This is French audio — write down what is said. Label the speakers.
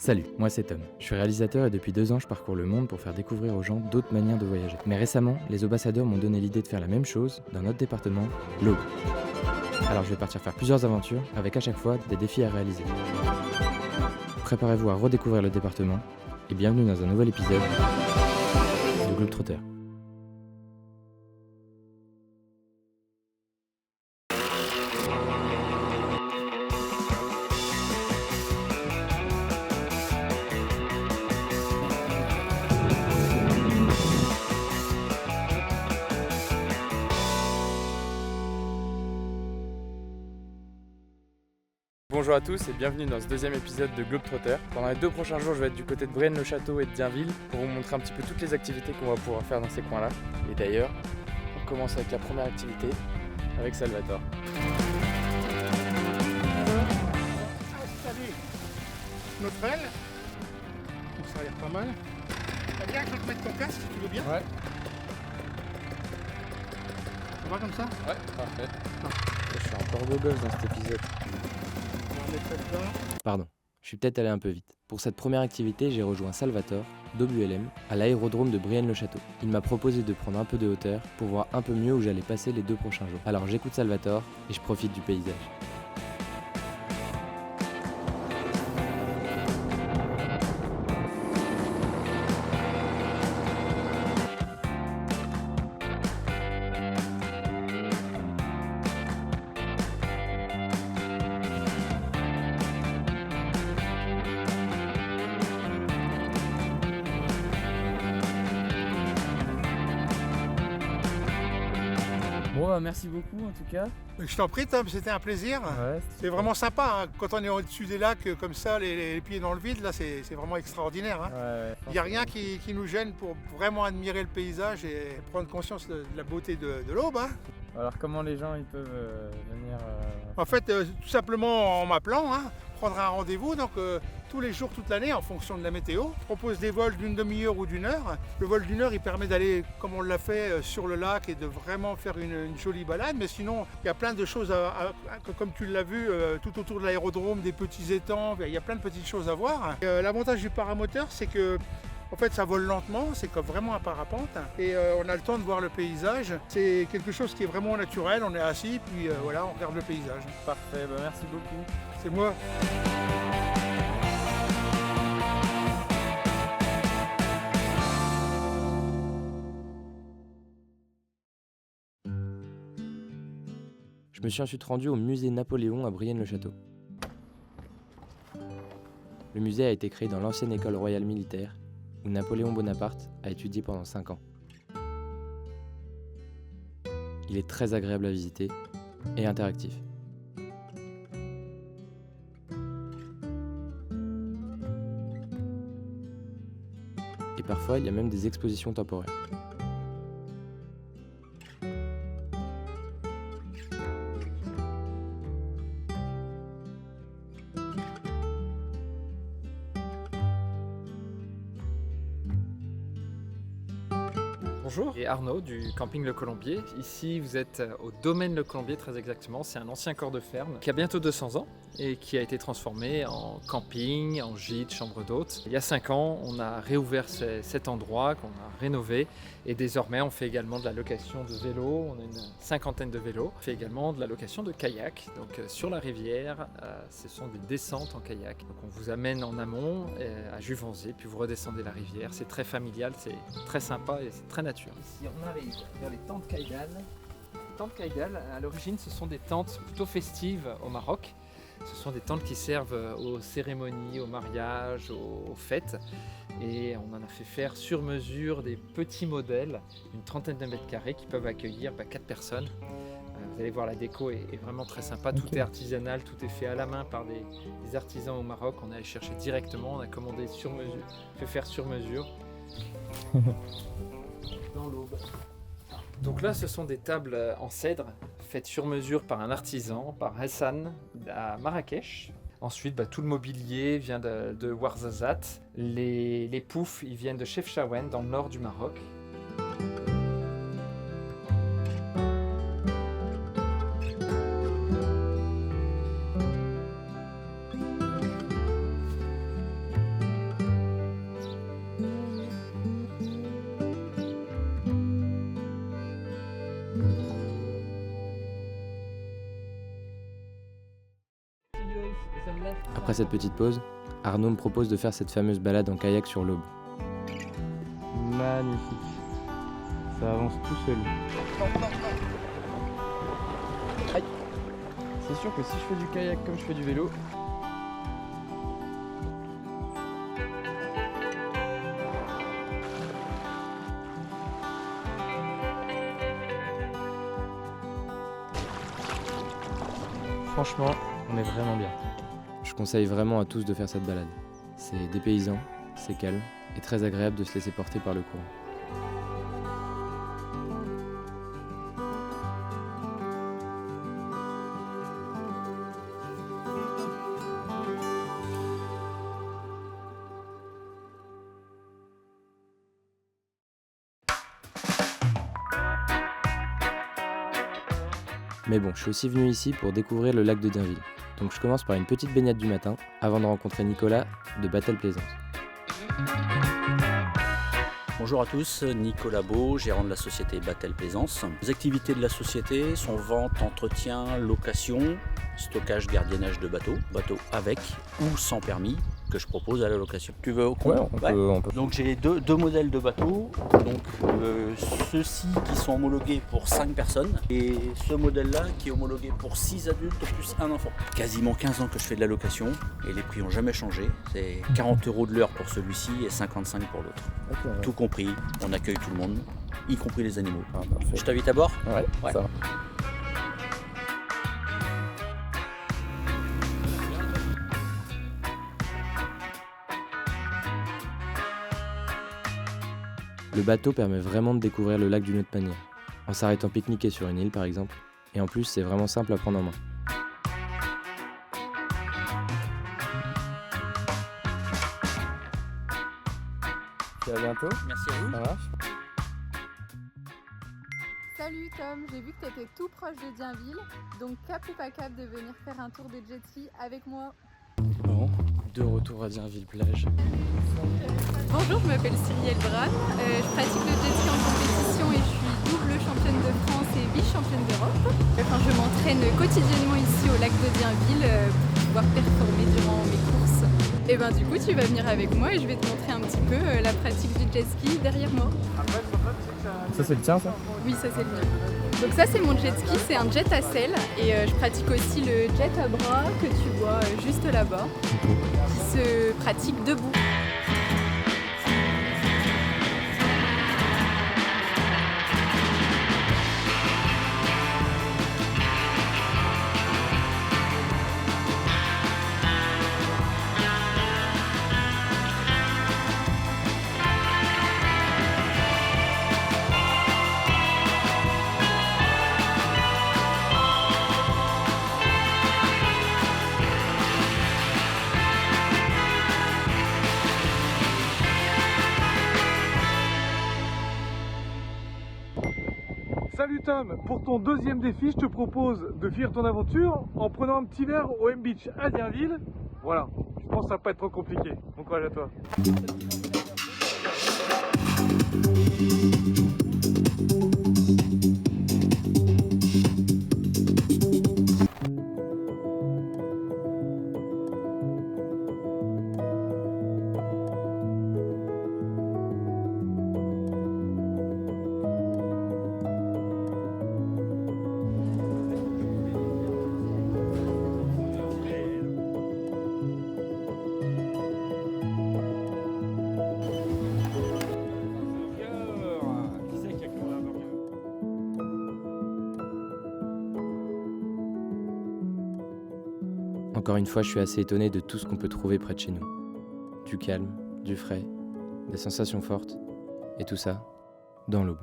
Speaker 1: Salut, moi c'est Tom. Je suis réalisateur et depuis 2 ans je parcours le monde pour faire découvrir aux gens d'autres manières de voyager. Mais récemment, les ambassadeurs m'ont donné l'idée de faire la même chose dans notre département, l'Aube. Alors je vais partir faire plusieurs aventures avec à chaque fois des défis à réaliser. Préparez-vous à redécouvrir le département et bienvenue dans un nouvel épisode de Globetrotter. Bonjour à tous et bienvenue dans ce deuxième épisode de Globetrotter. Pendant les 2 prochains jours, je vais être du côté de Braine-le-Château et de Dienville pour vous montrer un petit peu toutes les activités qu'on va pouvoir faire dans ces coins-là. Et d'ailleurs, on commence avec la première activité, avec Salvatore.
Speaker 2: On va installer notre aile. Donc ça a l'air pas mal. Viens, je vais te mettre ton casque si tu veux bien.
Speaker 3: Ouais.
Speaker 2: Ça va comme ça?
Speaker 3: Ouais, parfait.
Speaker 1: Je suis encore beau gosse dans cet épisode.
Speaker 2: On va mettre ça dedans.
Speaker 1: Pardon, je suis peut-être allé un peu vite. Pour cette première activité, j'ai rejoint Salvatore, d'OBULM, à l'aérodrome de Brienne-le-Château. Il m'a proposé de prendre un peu de hauteur pour voir un peu mieux où j'allais passer les 2 prochains jours. Alors j'écoute Salvatore et je profite du paysage.
Speaker 3: Bon bah merci beaucoup en tout cas.
Speaker 2: Je t'en prie Tom, c'était un plaisir.
Speaker 3: Ouais.
Speaker 2: C'est vraiment sympa, hein. Quand on est au-dessus des lacs comme ça, les pieds dans le vide, là c'est vraiment extraordinaire. Hein.
Speaker 3: Ouais.
Speaker 2: Il n'y a rien qui nous gêne pour vraiment admirer le paysage et prendre conscience de la beauté de l'Aube. Hein.
Speaker 3: Alors comment les gens ils peuvent venir
Speaker 2: En fait, tout simplement en m'appelant, hein, prendre un rendez-vous. Donc tous les jours, toute l'année, en fonction de la météo. Je propose des vols d'une demi-heure ou d'une heure. Le vol d'une heure, il permet d'aller, comme on l'a fait, sur le lac et de vraiment faire une jolie balade. Mais sinon, il y a plein de choses, comme tu l'as vu, tout autour de l'aérodrome, des petits étangs. Il y a plein de petites choses à voir. L'avantage du paramoteur, c'est que en fait, ça vole lentement, c'est comme vraiment un parapente et on a le temps de voir le paysage. C'est quelque chose qui est vraiment naturel, on est assis, puis voilà, on regarde le paysage.
Speaker 3: Parfait, bah merci beaucoup.
Speaker 2: C'est moi.
Speaker 1: Je me suis ensuite rendu au musée Napoléon à Brienne-le-Château. Le musée a été créé dans l'ancienne école royale militaire où Napoléon Bonaparte a étudié pendant 5 ans. Il est très agréable à visiter et interactif. Et parfois, il y a même des expositions temporaires.
Speaker 4: Bonjour, et Arnaud du camping Le Colombier. Ici vous êtes au domaine Le Colombier très exactement, c'est un ancien corps de ferme qui a bientôt 200 ans et qui a été transformé en camping, en gîte, chambre d'hôte. Il y a 5 ans on a réouvert cet endroit qu'on a rénové et désormais on fait également de la location de vélos, on a une 50aine de vélos. On fait également de la location de kayak, donc sur la rivière, ce sont des descentes en kayak. Donc on vous amène en amont à Juvanzé, puis vous redescendez la rivière, c'est très familial, c'est très sympa et c'est très naturel. Ici on arrive vers les tentes Kaidan. Les tentes Kaidan, à l'origine, ce sont des tentes plutôt festives au Maroc. Ce sont des tentes qui servent aux cérémonies, aux mariages, aux fêtes. Et on en a fait faire sur mesure des petits modèles, une 30aine de mètres carrés qui peuvent accueillir 4 personnes. Vous allez voir, la déco est vraiment très sympa. Tout est artisanal, tout est fait à la main par des artisans au Maroc. On est allé chercher directement, on a commandé sur mesure, fait faire sur mesure. Dans l'Aube. Donc là, ce sont des tables en cèdre faites sur mesure par un artisan, par Hassan à Marrakech. Ensuite, tout le mobilier vient de Ouarzazate. Les poufs, ils viennent de Chefchaouen, dans le nord du Maroc.
Speaker 1: Après cette petite pause, Arnaud me propose de faire cette fameuse balade en kayak sur l'Aube.
Speaker 3: Magnifique. Ça avance tout seul. Aïe. C'est sûr que si je fais du kayak comme je fais du vélo, franchement, on est vraiment bien.
Speaker 1: Je conseille vraiment à tous de faire cette balade. C'est dépaysant, c'est calme et très agréable de se laisser porter par le courant. Mais bon, je suis aussi venu ici pour découvrir le lac de Dienville. Donc je commence par une petite baignade du matin, avant de rencontrer Nicolas de Batel Plaisance.
Speaker 5: Bonjour à tous, Nicolas Beau, gérant de la société Batel Plaisance. Les activités de la société sont vente, entretien, location, stockage, gardiennage de bateaux, bateaux avec ou sans permis que je propose à la location. Tu veux
Speaker 3: on peut.
Speaker 5: Donc j'ai deux modèles de bateaux, donc ceux-ci qui sont homologués pour 5 personnes et ce modèle-là qui est homologué pour 6 adultes plus un enfant. Quasiment 15 ans que je fais de la location et les prix n'ont jamais changé. C'est 40 € de l'heure pour celui-ci et 55 pour l'autre.
Speaker 3: Okay, ouais.
Speaker 5: Tout compris, on accueille tout le monde, y compris les animaux.
Speaker 3: Ah, parfait.
Speaker 5: Je t'invite à bord ?
Speaker 3: Ouais, ça va.
Speaker 1: Le bateau permet vraiment de découvrir le lac d'une autre manière, en s'arrêtant pique-niquer sur une île par exemple, et en plus c'est vraiment simple à prendre en main.
Speaker 3: Et à bientôt.
Speaker 5: Merci à vous.
Speaker 3: Ça marche.
Speaker 6: Salut Tom, j'ai vu que tu étais tout proche de Dienville, donc cap ou pas cap de venir faire un tour de jet ski avec moi.
Speaker 1: Bon, de retour à Dienville plage.
Speaker 6: Bonjour, je m'appelle Cyrielle Bram, je pratique le jet ski en compétition et je suis double championne de France et vice-championne d'Europe. Enfin, je m'entraîne quotidiennement ici au lac de Dienville pour pouvoir performer durant mes courses. Et ben du coup tu vas venir avec moi et je vais te montrer un petit peu la pratique du jet ski derrière moi.
Speaker 3: Ça c'est le tien ça ?
Speaker 6: Oui, ça c'est le mien. Donc ça c'est mon jet ski, c'est un jet à selle et je pratique aussi le jet à bras que tu vois juste là-bas, qui se pratique debout.
Speaker 2: Salut Tom, pour ton deuxième défi, je te propose de finir ton aventure en prenant un petit verre au M-Beach à Dienville. Voilà, je pense que ça va pas être trop compliqué. Bon courage à toi.
Speaker 1: Encore une fois, je suis assez étonné de tout ce qu'on peut trouver près de chez nous. Du calme, du frais, des sensations fortes, et tout ça dans l'Aube.